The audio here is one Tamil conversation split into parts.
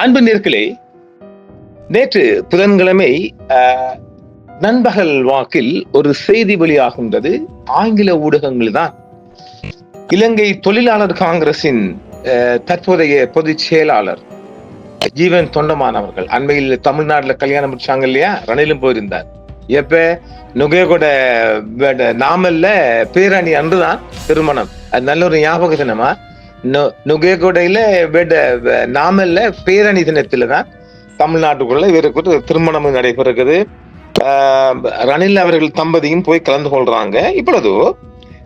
அன்பு நேர்களே, நேற்று புதன்கிழமை நண்பகல் வாக்கில் ஒரு செய்தி வெளியாகின்றது. ஆங்கில ஊடகங்கள் தான் இலங்கை தொழிலாளர் காங்கிரசின் தற்போதைய பொதுச் செயலாளர் ஜீவன் தொண்டமான் அவர்கள் அண்மையில் தமிழ்நாட்டுல கல்யாணம் முடிச்சாங்க இல்லையா, ரணிலும் போயிருந்தார். எப்ப நுகேகொட நாமல்ல பேரணி அன்றுதான் திருமணம். அது நல்ல ஒரு ஞாபக தினமா. நுகேகொடையில நாமல்ல பேரணி தினத்துல தான் தமிழ்நாட்டுக்குள்ள இவருக்கு ஒரு திருமணமும் நடைபெறுகிறது. ரணில் அவர்கள் தம்பதியும் போய் கலந்து கொள்றாங்க. இப்பொழுது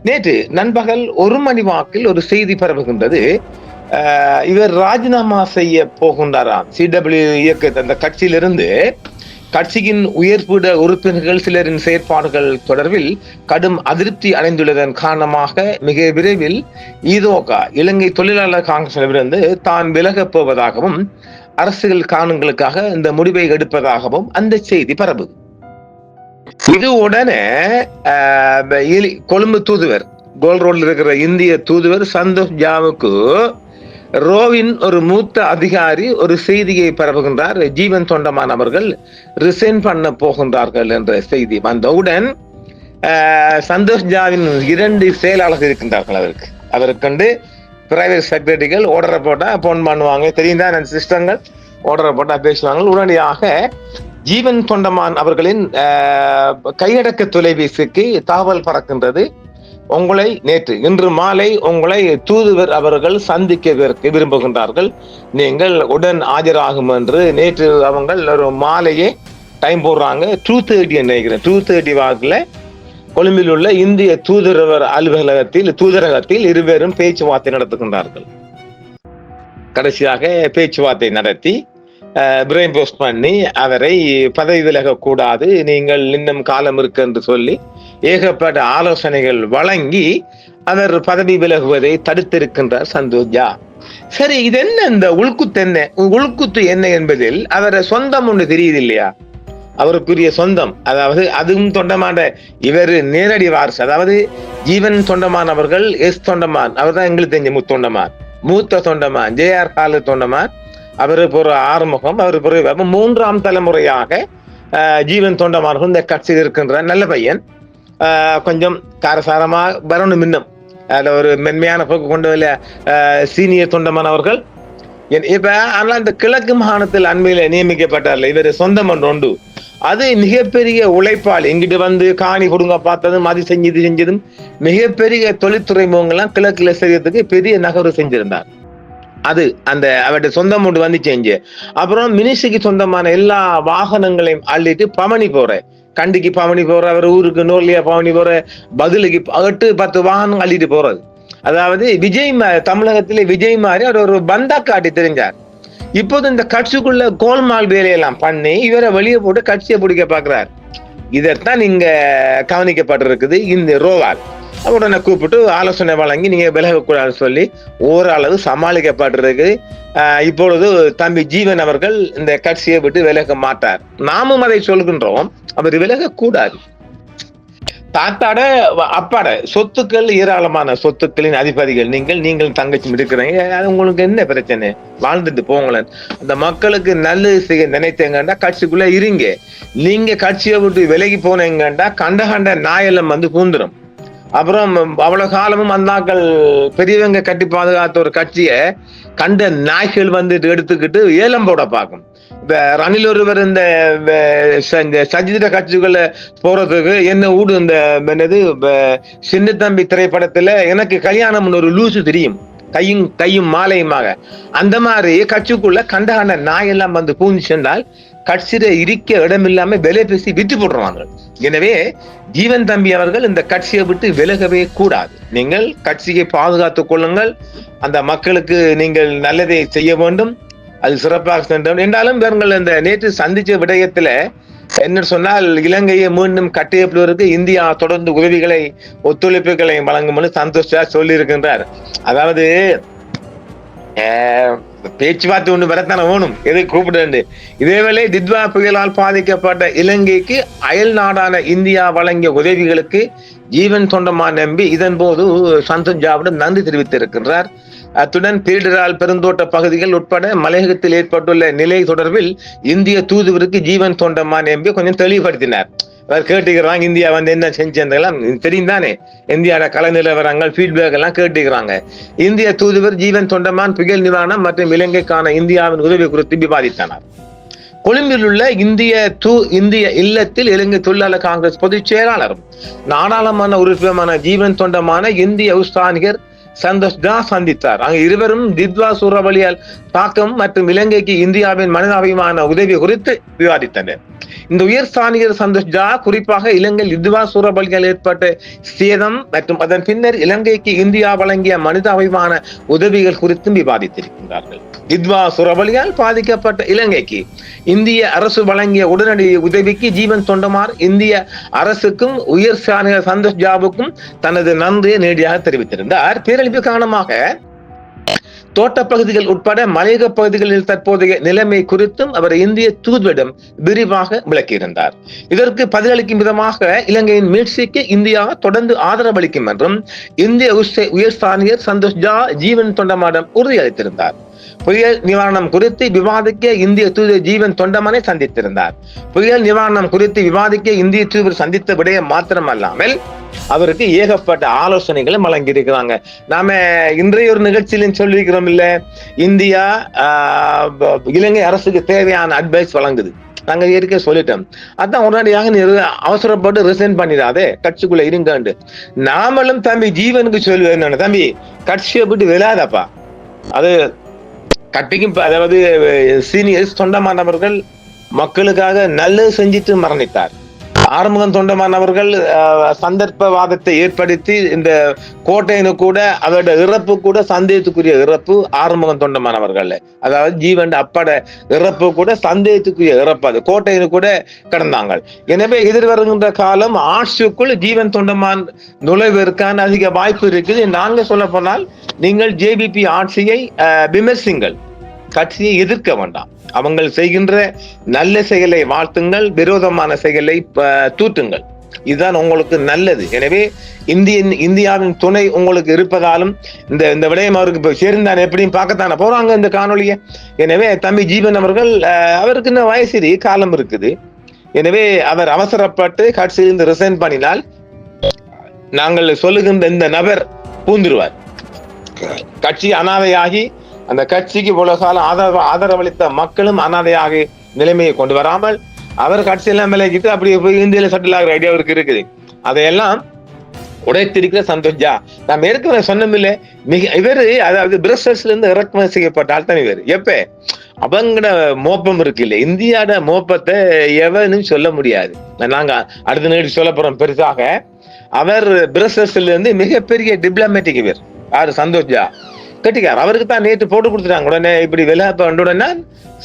நேற்று நண்பகல் 1 மணி வாக்கில் ஒரு செய்தி பரவுகின்றது. இவர் ராஜினாமா செய்ய போகின்றாராம். CW இயக்க அந்த கட்சியிலிருந்து கட்சியின் உயர்பீட உறுப்பினர்கள் சிலரின் செயற்பாடுகள் தொடர்பில் கடும் அதிருப்தி அடைந்துள்ளதன் காரணமாக மிக விரைவில் இதோகா இலங்கை தொழிலாளர் காங்கிரசிலிருந்து தான் விலகப் போவதாகவும் அரசியல் காரணங்களுக்காக இந்த முடிவை எடுப்பதாகவும் அந்த செய்தி பரவுது. இது உடனே கொழும்பு தூதுவர், கோல் ரோட்ல இருக்கிற இந்திய தூதுவர் சந்தோஷ் ஜாவுக்கு ரோவின் ஒரு மூத்த அதிகாரி ஒரு செய்தியை பரவுகின்றார். ஜீவன் தொண்டமான் அவர்கள் ரிசைன் பண்ண போகின்றார்கள் என்ற செய்தி வந்தவுடன் சந்தோஷ் ஜாவின் 2 செயலாளர்கள் இருக்கின்றார்கள். அவருக்கு பிரைவேட் செக்ரட்டரிகள் ஓர்டரை போட்டா போன் பண்ணுவாங்க. தெரியும் தான் சிஸ்டங்கள். ஓர்டரை போட்டா பேசுவாங்க. உடனடியாக ஜீவன் தொண்டமான் அவர்களின் கையடக்க தொலைபேசிக்கு தகவல் பறக்கின்றது. இன்று மாலை உங்களை தூதுவர் அவர்கள் சந்திக்க விரும்புகின்றார்கள், நீங்கள் உடன் ஆஜராகும் என்று நேற்று அவங்க ஒரு மாலையே டைம் போடுறாங்க. 2:30 நினைக்கிறேன். 2:30 வாக்குல கொழும்பில் உள்ள இந்திய தூதரகத்தில் இருவரும் பேச்சுவார்த்தை நடத்துகின்றார்கள். கடைசியாக பேச்சுவார்த்தை நடத்தி பிரெயின் போஸ்ட் பண்ணி அவரை பதவி விலக கூடாது, நீங்கள் இன்னும் காலம் இருக்கு என்று சொல்லி ஏகப்பட்ட ஆலோசனைகள் வழங்கி அவர் பதவி விலகுவதை தடுத்திருக்கின்றார் சந்தோஷ் ஜா. சரி, இது என்ன, இந்த உள்குத்து என்ன என்பதில் அவரை சொந்தம் ஒன்று தெரியுது இல்லையா, அவருக்குரிய சொந்தம். அதாவது அதுவும் தொண்டமான இவர் நேரடி வாரிசு. அதாவது ஜீவன் தொண்டமான் அவர்கள் தொண்டமான், அவர் தான் எங்களுக்கு தெரிஞ்ச மூத்த தொண்டமான் JR காலு தொண்டமான். அவரு ஒரு ஆறுமுகம். அவரு 3ஆம் தலைமுறையாக ஜீவன் தொண்டமான் இந்த கட்சியில் இருக்கின்ற நல்ல பையன். கொஞ்சம் காரசாரமா வரணும், இன்னும் அதுல ஒரு மென்மையான போக்கு கொண்டு வரல சீனியர் தொண்டமான் அவர்கள். இப்ப ஆனால் இந்த கிழக்கு மாகாணத்தில் அண்மையில நியமிக்கப்பட்டார்ல இவர் சொந்தம் ஒன்று, அது மிகப்பெரிய உழைப்பாளி. இங்கிட்டு வந்து காணி கொடுங்க பார்த்ததும் அது செஞ்சதும் மிகப்பெரிய தொழில்துறை முகங்கள்லாம் கிழக்குல செய்யறதுக்கு பெரிய நகர்வு செஞ்சிருந்தார். அது அந்த அவருடைய சொந்தம் ஒன்று வந்து செஞ்சு அப்புறம் மினிஸ்ட்ரிக்கு சொந்தமான எல்லா வாகனங்களையும் அள்ளிட்டு பவனி போற, கண்டிக்கு பவனி போற, அவர் ஊருக்கு நோர்லியா பவனி போற, பதிலுக்கு 8-10 வாகனம் அள்ளிட்டு போறது. அதாவது தமிழகத்திலே விஜய் மாதிரி அவர் ஒரு பந்தா காட்டி தெரிஞ்சார். இப்போது இந்த கட்சிக்குள்ள கோல்மால் வேலையெல்லாம் பண்ணி இவரை வெளியே போட்டு கட்சியை பிடிக்க பாக்குறார். இதைத்தான் இங்க கவனிக்கப்பட்டிருக்குது. இந்த ரோவால் உடனே கூப்பிட்டு ஆலோசனை வழங்கி நீங்க விலகக்கூடாதுன்னு சொல்லி ஓரளவு சமாளிக்கப்பட்டிருக்கு. இப்பொழுது தம்பி ஜீவன் அவர்கள் இந்த கட்சியை விட்டு விலக மாட்டார். நாமும் அதை சொல்கின்றோம், அவர் விலகக்கூடாது. தாத்தாட அப்பாட சொத்துக்கள், ஏராளமான சொத்துக்களின் அதிபதிகள் நீங்கள் தங்கச்சி இருக்கிறீங்க, அது உங்களுக்கு என்ன பிரச்சனை, வாழ்ந்துட்டு போங்களேன். அந்த மக்களுக்கு நல்லது செய்ய நினைத்தேங்கண்டா கட்சிக்குள்ள இருங்க. நீங்க கட்சியை விட்டு விலகி போனீங்கண்டா கண்ட நாயெல்லாம் வந்து பூந்துரும். அப்புறம் அவ்வளவு காலமும் அந்தாக்கள் பெரியவங்க கட்டி பாதுகாத்த ஒரு கட்சியை கண்ட நாய்கள் வந்து எடுத்துக்கிட்டு ஏலம் போட பார்க்கும். இப்ப ரணில் ஒருவர் இந்த சஜித கட்சிக்குள்ள போறதுக்கு என்ன ஊடு, இந்த என்னது சின்ன தம்பி திரைப்படத்துல எனக்கு கல்யாணம்னு ஒரு லூசு தெரியும், கையும் மாலையுமாக, அந்த மாதிரி கட்சிக்குள்ள கண்ட நாயெல்லாம் வந்து பூந்து சென்றால் கட்சியில இருக்க இடம் இல்லாம விலை பேசி விட்டு போடுறாங்க. எனவே ஜீவன் தம்பி அவர்கள் இந்த கட்சியை விட்டு விலகவே கூடாது. நீங்கள் கட்சியை பாதுகாத்துக் கொள்ளுங்கள். அந்த மக்களுக்கு நீங்கள் நல்லதை செய்ய வேண்டும், அது சிறப்பாக சென்றோம் என்றாலும் இவர்கள் இந்த நேற்று சந்திச்ச விடயத்துல என்ன சொன்னால், இலங்கையை மீண்டும் கட்டியெழுப்புவதற்கு இந்தியா தொடர்ந்து உதவிகளை ஒத்துழைப்புகளை வழங்கும் சந்தோஷ் சொல்லி இருக்கின்றார். அதாவது பேச்சுவார்த்தை ஒண்ணு வரத்தான வேணும், எதை கூப்பிட்டு. இதேவேளை தித்வா புயலால் பாதிக்கப்பட்ட இலங்கைக்கு அயல் நாடான இந்தியா வழங்கிய உதவிகளுக்கு ஜீவன் தொண்டமான் நம்பி இதன் போது சந்தோஷ் ஜாவிடம் நன்றி தெரிவித்திருக்கின்றார். அத்துடன் பீடரால் பெருந்தோட்ட பகுதிகள் உட்பட மலையகத்தில் ஏற்பட்டுள்ள நிலை தொடர்பில் இந்திய தூதுவருக்கு ஜீவன் தொண்டமான் எம்பி கொஞ்சம் தெளிவுபடுத்தினார். அவர் கேட்டுக்கிறாங்க இந்தியா என்ன செஞ்சதெல்லாம் தெரியும் தானே, இந்தியாவோட கல நிலவரங்கள் ஃபீட்பேக் எல்லாம் கேட்டுக்கிறாங்க. இந்திய தூதுவர் ஜீவன் தொண்டமான் புயல் நிவாரணம் மற்றும் இலங்கைக்கான இந்தியாவின் உதவி குறித்து விவாதித்தனர். கொழும்பில் உள்ள இந்திய இல்லத்தில் இலங்கை தொழிலாளர் காங்கிரஸ் பொதுச் செயலாளரும் நாடாளுமன்ற உறுப்பினருமான ஜீவன் தொண்டமான இந்திய உஸ்தானிகர் சந்தோஷ் ஜா சந்தித்தார். அங்கு இருவரும் தித்வா சூறாவளியால் தாக்கம் மற்றும் இலங்கைக்கு இந்தியாவின் மனிதாபிமான உதவி குறித்து விவாதித்தனர். இந்த உயர் ஸ்தானிகர் சந்தோஷ் ஜா குறிப்பாக இலங்கையில் தித்வா சூறாவளியால் ஏற்பட்ட சேதம் மற்றும் அதன் பின்னர் இலங்கைக்கு இந்தியா வழங்கிய மனிதாபிமான உதவிகள் குறித்தும் விவாதித்திருக்கின்றார்கள். தித்வா சூறாவளியால் பாதிக்கப்பட்ட இலங்கைக்கு இந்திய அரசு வழங்கிய உடனடி உதவிக்கு ஜீவன் தொண்டமார் இந்திய அரசுக்கும் உயர் ஸ்தானிகர் சந்தோஷ் ஜாவுக்கும் தனது நன்றியை நேரடியாக தெரிவித்திருந்தார். பேரழிவு காரணமாக தோட்டப்பகுதிகள் உட்பட மலையக பகுதிகளில் தற்போதைய நிலைமை குறித்தும் அவர் இந்திய தூதுவரிடம் விரிவாக விளக்கியிருந்தார். இதற்கு பதிலளிக்கும் விதமாக இலங்கையின் மீட்சிக்கு இந்தியா தொடர்ந்து ஆதரவளிக்கும் என்றும் இந்திய உயர்ஸ்தானிகர் சந்தோஷ் ஜா ஜீவன் தொண்டமானிடம் உறுதியளித்திருந்தார். புயல் நிவாரணம் குறித்து விவாதிக்க இந்திய தூதர் ஜீவன் தொண்டமானை சந்தித்திருந்தார். புயல் நிவாரணம் குறித்து விவாதிக்க இந்திய தூதர் சந்தித்த விடயம் மாத்திரமல்லாமல் அவருக்கு ஏகப்பட்ட ஆலோசனைகளும் வழங்கியிருக்கிறாங்க. நாம இன்றைய ஒரு நிகழ்ச்சியிலும் சொல்லியிருக்கிறோம் இல்ல, இந்தியா இலங்கை அரசுக்கு தேவையான அட்வைஸ் வழங்குது. நாங்க ஏற்கனவே சொல்லிட்டோம். அதான் உடனடியாக அவசரப்பட்டு ரிசைன் பண்ணிடாதே, கட்சிக்குள்ள இருங்காண்டு. நாமளும் தம்பி ஜீவனுக்கு சொல்லுவேன், தம்பி கட்சியை விட்டு விளையாதப்பா. அது கட்டிக்கும், அதாவது சீனியர்ஸ் தொண்டமானவர்கள் மக்களுக்காக நல்லது செஞ்சுட்டு மரணித்தார். ஆறுமுகம் தொண்டமானவர்கள் சந்தர்ப்பவாதத்தை ஏற்படுத்தி இந்த கோட்டையினு கூட அவருடைய இறப்பு கூட சந்தேகத்துக்குரிய இறப்பு ஆறுமுகம் தொண்டமானவர்கள், அதாவது ஜீவன் அப்பட இறப்பு கூட சந்தேகத்துக்குரிய இறப்பு, அது கோட்டையினு கூட கடந்தாங்க. எனவே எதிர்வருகின்ற காலம் ஆட்சிக்குள் ஜீவன் தொண்டமான் நுழைவதற்கான அதிக வாய்ப்பு இருக்குது. நாங்கள் சொல்ல போனால் நீங்கள் ஜேபிபி ஆட்சியை விமர்சிங்கள், கட்சியை எதிர்க்க வேண்டாம். அவங்க செய்கின்ற நல்ல செயலை வாழ்த்துங்கள், விரோதமான செயலை தூட்டுங்கள். இதுதான் உங்களுக்கு நல்லது. எனவே இந்தியாவின் துணை உங்களுக்கு இருப்பதாலும் இந்த விடயம் அவருக்கு சேர்ந்தான் எப்படியும் பார்க்கத்தானே போறாங்க இந்த காணொலியை. எனவே தம்பி ஜீவன் அவர்கள் அவருக்கு இன்னும் வயசு காலம் இருக்குது. எனவே அவர் அவசரப்பட்டு கட்சியிலிருந்து ரிசைன் பண்ணினால் நாங்கள் சொல்லுகின்ற இந்த நபர் பூந்துருவார். கட்சி அனாதையாகி அந்த கட்சிக்கு உலகால ஆதரவளித்த மக்களும் அனாதையாக நிலைமையை கொண்டு வராமல் அவர் கட்சியெல்லாம் விலகிட்டு அப்படியே போய் இந்தியில செட்டில் ஆகிற ஐடியா அவருக்கு இருக்குது. அதையெல்லாம் உடைத்திருக்கிற சந்தோஷ் ஜா. நாம் ஏற்கனவே சொன்னமில்ல, இவரு அதாவது பிரசல்ஸ்ல இருந்து இறக்குமதி செய்யப்பட்ட ஆள் தான் இவர். எப்ப அவங்களோட மோப்பம் இருக்கு இல்ல, இந்தியாவோட மோப்பத்தை எவனும் சொல்ல முடியாது. நாங்க அடுத்த நிகழ்ச்சி சொல்ல போறோம் பெருசாக. அவர் பிரசல்ஸ்ல இருந்து மிகப்பெரிய டிப்ளமேட்டிக் இவர் யாரு சந்தோஷ் ஜா கட்டிக்கார். அவருக்கு தான் நேற்று போட்டு கொடுத்துட்டாங்க. உடனே இப்படி விளையாட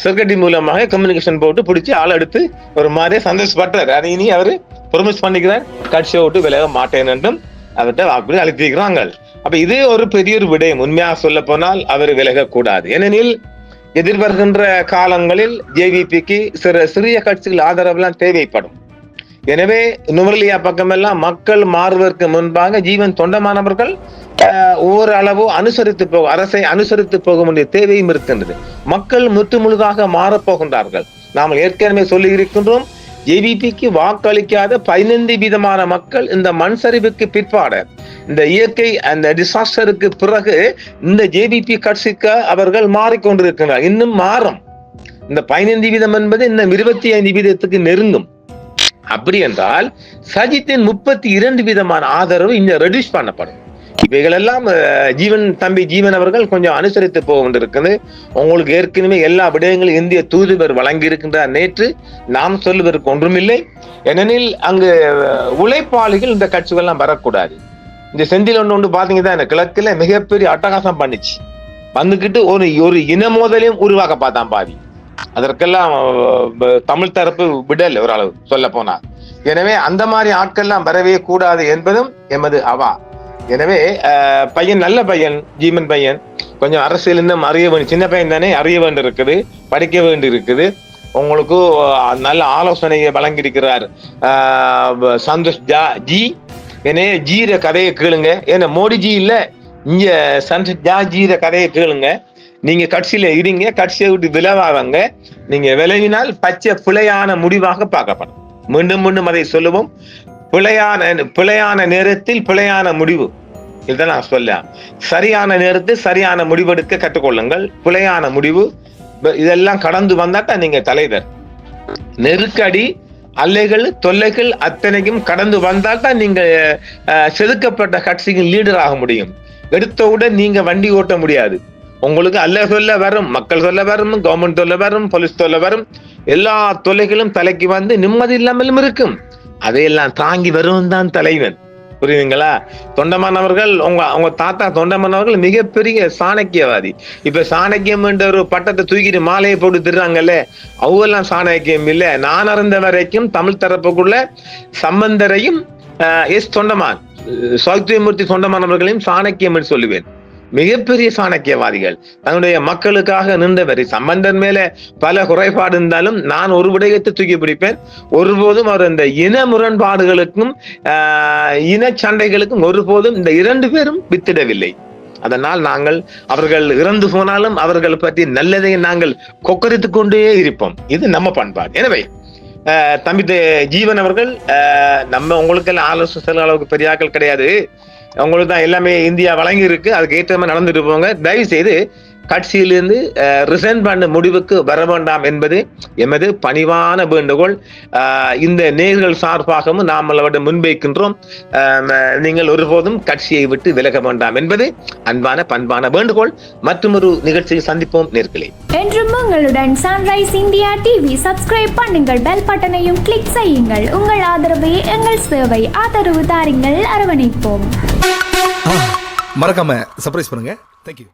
செக்ரட்டரி மூலமாக கம்யூனிகேஷன் போட்டு பிடிச்சி ஆள் எடுத்து ஒரு மாதிரியே சந்தோஷப்பட்டார். அதை இனி அவரு ப்ரொமிஸ் பண்ணிக்கிறார், கட்சியை விட்டு விலக மாட்டேன் என்றும் அவர்கிட்ட வாக்குறுதி அளித்திருக்கிறாங்க. அப்ப இது ஒரு பெரிய ஒரு விடயம். உண்மையாக சொல்ல போனால் அவர் விலகக்கூடாது. ஏனெனில் எதிர்வருகின்ற காலங்களில் ஜேவிபிக்கு சிறிய கட்சிகள் ஆதரவுலாம் தேவைப்படும். எனவே நுவரலியா பக்கமெல்லாம் மக்கள் மாறுவதற்கு முன்பாக ஜீவன் தொண்டமானவர்கள் ஒவ்வொரு அளவு அரசை அனுசரித்து போக வேண்டிய தேவையும் இருக்கின்றது. மக்கள் முற்று முழுதாக மாறப்போகின்றார்கள். நாம் ஏற்கனவே சொல்லி இருக்கின்றோம், ஜேவிபிக்கு வாக்களிக்காத 15% மக்கள் இந்த மண் சரிவுக்கு பிற்பாடு இந்த இயற்கை அந்த டிசாஸ்டருக்கு பிறகு இந்த ஜேவிபி கட்சிக்கு அவர்கள் மாறிக்கொண்டிருக்கிறார். இன்னும் மாறும். இந்த 15% என்பது இன்னும் 25% நெருங்கும். அப்படி என்றால் சஜித்தின் 32% ஆதரவு இன்னும் ரெடியூஸ் பண்ணப்படும். இவைகளெல்லாம் தம்பி ஜீவன் அவர்கள் கொஞ்சம் அனுசரித்து போக வேண்டியிருக்கிறது. உங்களுக்கு ஏற்கனவே எல்லா விடயங்களும் இந்திய தூதுவர் வழங்கி இருக்கின்றார். நேற்று நாம் சொல்லுவதற்கு ஒன்றுமில்லை. ஏனெனில் அங்கு உழைப்பாளிகள் இந்த கட்சிகள்லாம் வரக்கூடாது. இந்த செந்தில் ஒன்று பாத்தீங்கன்னா இந்த கிழக்குல மிகப்பெரிய அட்டகாசம் பண்ணிச்சு வந்துகிட்டு ஒரு இன மோதலையும் உருவாக்க பார்த்தான் பாதி. அதற்கெல்லாம் தமிழ் தரப்பு விடல் ஒரு அளவு சொல்ல போனார். எனவே அந்த மாதிரி ஆட்கள்லாம் வரவே கூடாது என்பதும் எமது அவா. எனவே பையன் நல்ல பையன், ஜீவன் பையன், கொஞ்சம் அரசியல் இன்னும் அறிய வேண்டி, சின்ன பையன் தானே, அறிய வேண்டி இருக்குது, படிக்க வேண்டி இருக்குது. உங்களுக்கு நல்ல ஆலோசனையை வழங்கியிருக்கிறார் சந்தோஷ் ஜி. எனவே ஜீர கதையை கேளுங்க. ஏன்னா மோடிஜி இல்ல, இங்க ஜாஜீர கதையை கேளுங்க. நீங்க கட்சியில இருங்க, கட்சியை விட்டு விலவாங்க. நீங்க விலகினால் பச்சை பிழையான முடிவாக பார்க்கப்படும். மீண்டும் மீண்டும் அதை சொல்லுவோம். பிழையான நேரத்தில் பிழையான முடிவு. இதுதான் நான் சொல்ல. சரியான நேரத்தில் சரியான முடிவெடுக்க கற்றுக்கொள்ளுங்கள். பிழையான முடிவு இதெல்லாம் கடந்து வந்தாட்டா நீங்க தலைவர். நெருக்கடி, அல்லைகள், தொல்லைகள் அத்தனைக்கும் கடந்து வந்தால்தான் நீங்க செதுக்கப்பட்ட கட்சியின் லீடர் ஆக முடியும். எடுத்தவுடன் நீங்க வண்டி ஓட்ட முடியாது. உங்களுக்கு அல்ல சொல்ல வரும், மக்கள் சொல்ல வரும், கவர்மெண்ட் சொல்ல வரும், போலீஸ் சொல்ல வரும். எல்லா தொல்லைகளும் தலைக்கு வந்து நிம்மதி இல்லாமலும் இருக்கும். அதையெல்லாம் தாங்கி வரும் தான் தலைவன். புரியுதுங்களா? தொண்டமான் அவர்கள், உங்க தாத்தா தொண்டமான் அவர்கள் மிகப்பெரிய சாணக்கியவாதி. இப்ப சாணக்கியம் என்ற ஒரு பட்டத்தை தூக்கிட்டு மாலையை போட்டு திடுறாங்கல்ல, அவெல்லாம் சாணக்கியம் இல்ல. நான் அறிந்த வரைக்கும் தமிழ் தரப்புக்குள்ள சம்பந்தரையும் எஸ் தொண்டமான், சௌத்தியமூர்த்தி தொண்டமான் அவர்களையும் சாணக்கியம் என்று சொல்லுவேன். மிகப்பெரிய சாணக்கியவாதிகள், தன்னுடைய மக்களுக்காக நின்றவர். சம்பந்தன் மேல பல குறைபாடு இருந்தாலும் நான் ஒரு விடயத்தை தூக்கி பிடிப்பேன். ஒருபோதும் அவர் இந்த இன முரண்பாடுகளுக்கும் இன சண்டைகளுக்கும் ஒருபோதும் இந்த இரண்டு பேரும் வித்திடவில்லை. அதனால் நாங்கள் அவர்கள் இறந்து போனாலும் அவர்கள் பற்றி நல்லதை நாங்கள் கொக்கரித்துக் கொண்டே இருப்போம். இது நம்ம பண்பாடு. எனவே தம்பி ஜீவன் அவர்கள், நம்ம உங்களுக்கு எல்லாம் ஆலோசனை செல்ல அளவுக்கு பெரிய ஆட்கள் கிடையாது. உங்களுக்கு தான் எல்லாமே இந்தியா வழங்கி இருக்கு. அதுக்கு ஏற்ற மாதிரி நடந்துட்டு போங்க. தயவு செய்து கட்சியிலிருந்து ரிசைன் பண்ண முடிவுக்கு வர வேண்டாம் என்பது எமது பணிவான வேண்டுகோள். இந்த நேர்கள் சார்பாகவும் நாம் அவரிடம் முன்வைக்கின்றோம். நீங்கள் ஒருபோதும் கட்சியை விட்டு விலக வேண்டாம் என்பது அன்பான பண்பான வேண்டுகோள். மற்றும் ஒரு நிகழ்ச்சியை சந்திப்போம் நேர்களே. என்றும் உங்களுடன் சன்ரைஸ் இந்தியா டிவி. சப்ஸ்கிரைப் பண்ணுங்கள், பெல் பட்டனையும் கிளிக் செய்யுங்கள். உங்கள் ஆதரவே எங்கள் சேவை. ஆதரவு தாருங்கள், அரவணைப்போம். மறக்காம சர்ப்ரைஸ் பண்ணுங்க. தேங்க்யூ.